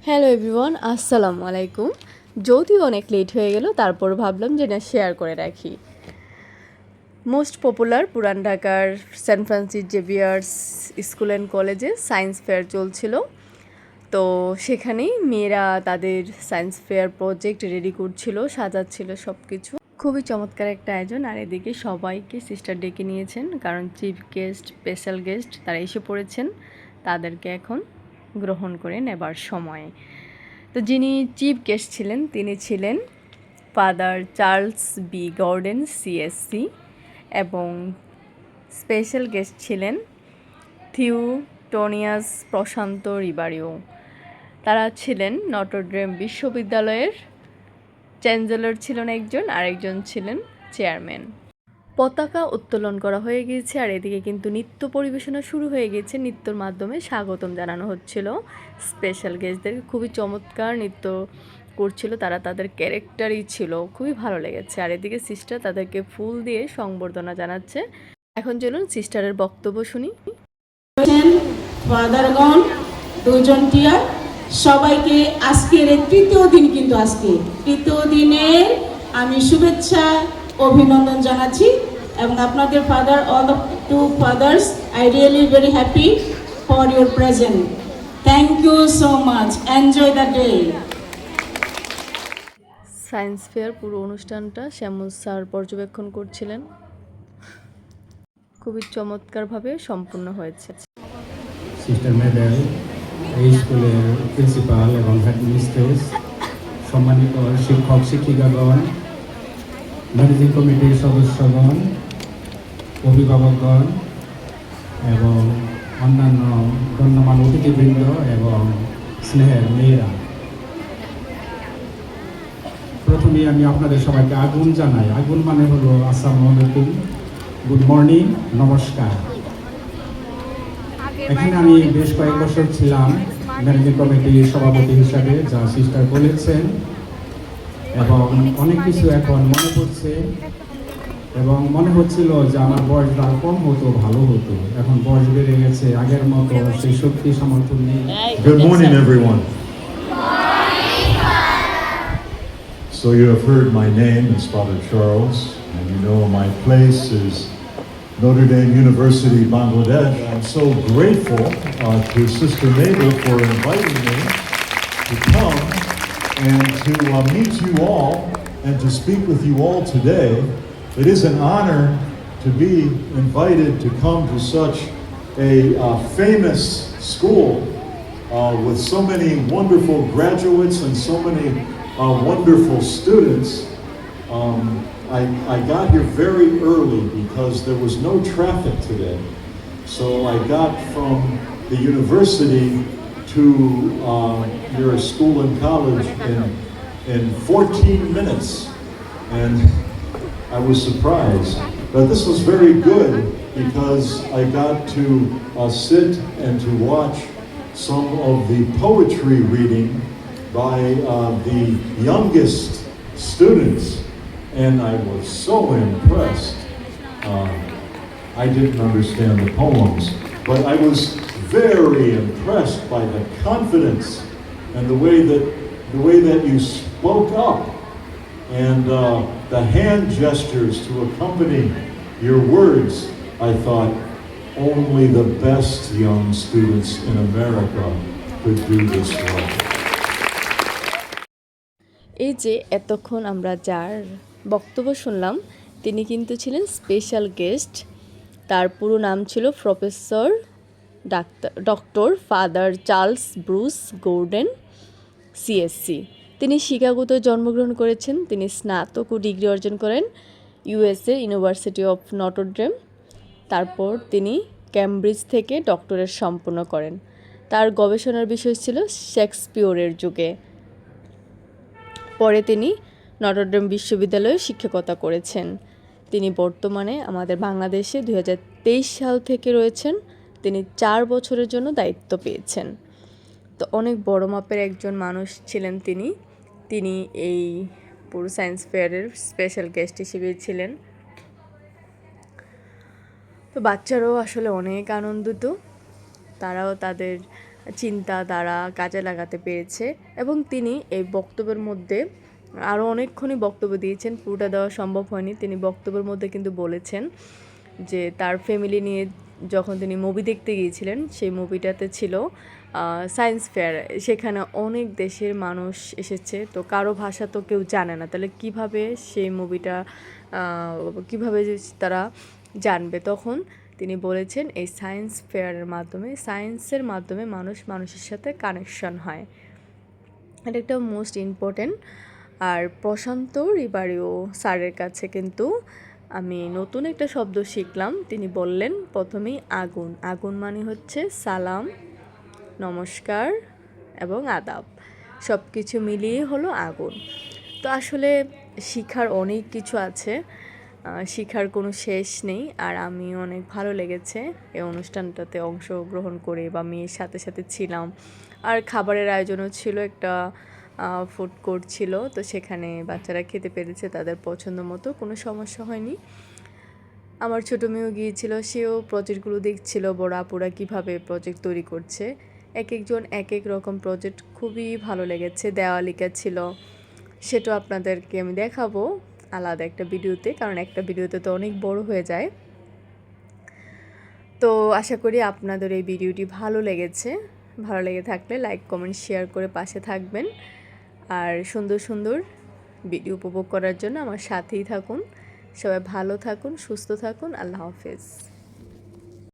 Hello everyone, আসসালামু আলাইকুম। যদিও অনেক লেট হয়ে গেল, তারপর ভাবলাম যে না, শেয়ার করে রাখি। মোস্ট পপুলার পুরান ঢাকার saint Francis Xavier's school and কলেজে সায়েন্স ফেয়ার চলছিল। তো সেখানেই মেয়েরা তাদের সায়েন্স ফেয়ার প্রজেক্ট রেডি করছিল, সাজাচ্ছিল সব কিছু। খুবই চমৎকার একটা আয়োজন। আর এদিকে সবাইকে সিস্টার ডেকে নিয়েছেন, কারণ চিফ গেস্ট, স্পেশাল গেস্ট তারা এসে পড়েছেন। তাদেরকে এখন গ্রহণ করে নেবার সময়। তো যিনি চিফ গেস্ট ছিলেন তিনি ছিলেন father Charles B Gordon CSC, এবং স্পেশাল গেস্ট ছিলেন থিওটোনিয়াস প্রশান্ত রিবারিও। তারা ছিলেন নটরডেম বিশ্ববিদ্যালয়ের চ্যান্সেলর, ছিলেন একজন, আরেকজন ছিলেন চেয়ারম্যান। পতাকা উত্তোলন করা হয়ে গিয়েছে, আর এদিকে কিন্তু নৃত্য পরিবেশনা শুরু হয়ে গেছে। নৃত্যর মাধ্যমে স্বাগতম জানানো হচ্ছিল স্পেশাল গেস্টদের। খুবই চমৎকার নৃত্য করছিল তারা, তাদের ক্যারেক্টারই ছিল, খুবই ভালো লেগেছে। আর এদিকে সিস্টার তাদেরকে ফুল দিয়ে সংবর্ধনা জানাচ্ছে। এখন চলুন সিস্টারের বক্তব্য শুনি। ফাদারগণ, দুজন টিয়ার, সবাইকে আজকের তৃতীয় দিন, কিন্তু আজকে তৃতীয় দিনের আমি শুভেচ্ছা অভিনন্দন জানাচ্ছি। এবং আপনাদের father, all of to fathers, I really very happy for your present. Thank you so much, enjoy the day. Science fair পুরো অনুষ্ঠানটা শ্যামল স্যার পর্যবেক্ষণ করছিলেন। খুবই চমৎকারভাবে সম্পূর্ণ হয়েছে। সিস্টার মেডেল, এই স্কুলের প্রিন্সিপাল এবং হেডমিস্ট্রেস, সম্মানিত শিক্ষক শিক্ষিকাগণ, ম্যানেজিং কমিটির সদস্যগণ, অভিভাবকগণ এবং অন্যান্য গণ্যমান্য অতিথিবৃন্দ এবং স্নেহের মেয়েরা, প্রথমেই আমি আপনাদের সবাইকে আগুন জানাই। আগুন মানে হলো আসসালামু আলাইকুম, গুড মর্নিং, নমস্কার। এখানে আমি বেশ কয়েক বছর ছিলাম ম্যানেজিং কমিটির সভাপতি হিসাবে, যা সিস্টার বলেছেন, এবং অনেক কিছু এখন মনে পড়ছে এবং মনে হচ্ছিল যে আমার বয়স আর কম হতো, ভালো হতো। এখন বয়স বেড়ে গেছে, আগের মতো সেই শক্তি সামর্থ্য নেই। Good morning, everyone. So you have heard my name is Father Charles, and you know my place is Notre Dame University, Bangladesh. I'm so grateful to Sister Mabel for inviting me to come and to meet you all and to speak with you all today. It is an honor to be invited to come to such a famous school with so many wonderful graduates and so many wonderful students. I got here very early because there was no traffic today. So I got from the university to your school and college in 14 minutes. And I was surprised. But this was very good because I got to sit and to watch some of the poetry reading by the youngest students. And I was so impressed. I didn't understand the poems, but I was very impressed by the confidence and the way that you spoke up, and the hand gestures to accompany your words. I thought only the best young students in America could do this work. এই যে এতক্ষণ আমরা যার বক্তব্য শুনলাম, তিনি কিন্তু ছিলেন স্পেশাল গেস্ট। তার পুরো নাম ছিল professor doctor father Charles Bruce garden CSC. তিনি শিকাগোতে জন্মগ্রহণ করেছেন। তিনি স্নাতক ও ডিগ্রি অর্জন করেন ইউএসএ ইউনিভার্সিটি অফ নটরডেম। তারপর তিনি ক্যামব্রিজ থেকে ডক্টরেট সম্পন্ন করেন। তার গবেষণার বিষয় ছিল শেক্সপিয়রের যুগে। পরে তিনি নটরডেম বিশ্ববিদ্যালয়ে শিক্ষকতা করেছেন। তিনি বর্তমানে আমাদের বাংলাদেশে 2023 সাল থেকে রয়েছেন। তিনি 4 বছরের জন্য দায়িত্ব পেয়েছেন। তো অনেক বড় মাপের একজন মানুষ ছিলেন তিনি। তিনি এই পুরো সায়েন্স ফেয়ারের স্পেশাল গেস্ট হিসেবে ছিলেন। তো বাচ্চারাও আসলে অনেক আনন্দিত। তারাও তাদের চিন্তা দ্বারা কাজে লাগাতে পেরেছে। এবং তিনি এই বক্তব্যের মধ্যে আরও অনেকক্ষণই বক্তব্য দিয়েছেন, পুরোটা দেওয়া সম্ভব হয়নি। তিনি বক্তব্যের মধ্যে কিন্তু বলেছেন যে তার ফ্যামিলি নিয়ে যখন তিনি মুভি দেখতে গিয়েছিলেন, সেই মুভিটাতে ছিল সায়েন্স ফেয়ার। সেখানে অনেক দেশের মানুষ এসেছে, তো কারো ভাষা তো কেউ জানে না, তাহলে কিভাবে সেই মুভিটা কিভাবে তারা জানবে? তখন তিনি বলেছেন এই সায়েন্স ফেয়ারের মাধ্যমে, সায়েন্সের মাধ্যমে মানুষ মানুষের সাথে কানেকশন হয়। এটা একটা মোস্ট ইম্পর্টেন্ট। আর প্রশান্ত রিবারিও স্যারের কাছে কিন্তু আমি নতুন একটা শব্দ শিখলাম। তিনি বললেন প্রথমেই আগুন। আগুন মানে হচ্ছে সালাম, নমস্কার এবং আদাব, সব কিছু মিলিয়ে হলো আগুন। তো আসলে শিখার অনেক কিছু আছে, শিখার কোনো শেষ নেই। আর আমি অনেক ভালো লেগেছে এই অনুষ্ঠানটাতে অংশগ্রহণ করে, বা মেয়ের সাথে সাথে ছিলাম। আর খাবারের আয়োজনও ছিল, একটা ফুড কোর্ট ছিল, তো সেখানে বাচ্চারা খেতে পেরেছে তাদের পছন্দ মতো, কোনো সমস্যা হয়নি। আমার ছোটো মেয়েও গিয়েছিল, সেও প্রজেক্টগুলো দেখছিল বড় আপুরা কীভাবে প্রজেক্ট তৈরি করছে। এক একজন এক এক রকম প্রজেক্ট, খুবই ভালো লেগেছে। দেওয়ালিকা ছিল, সেটাও আপনাদেরকে আমি দেখাবো আলাদা একটা ভিডিওতে, কারণ একটা ভিডিওতে তো অনেক বড় হয়ে যায়। তো আশা করি আপনাদের এই ভিডিওটি ভালো লেগেছে। ভালো লেগে থাকলে লাইক, কমেন্ট, শেয়ার করে পাশে থাকবেন। আর সুন্দর সুন্দর ভিডিও উপভোগ করার জন্য আমার সাথেই থাকুন। সবাই ভালো থাকুন, সুস্থ থাকুন। আল্লাহ হাফেজ।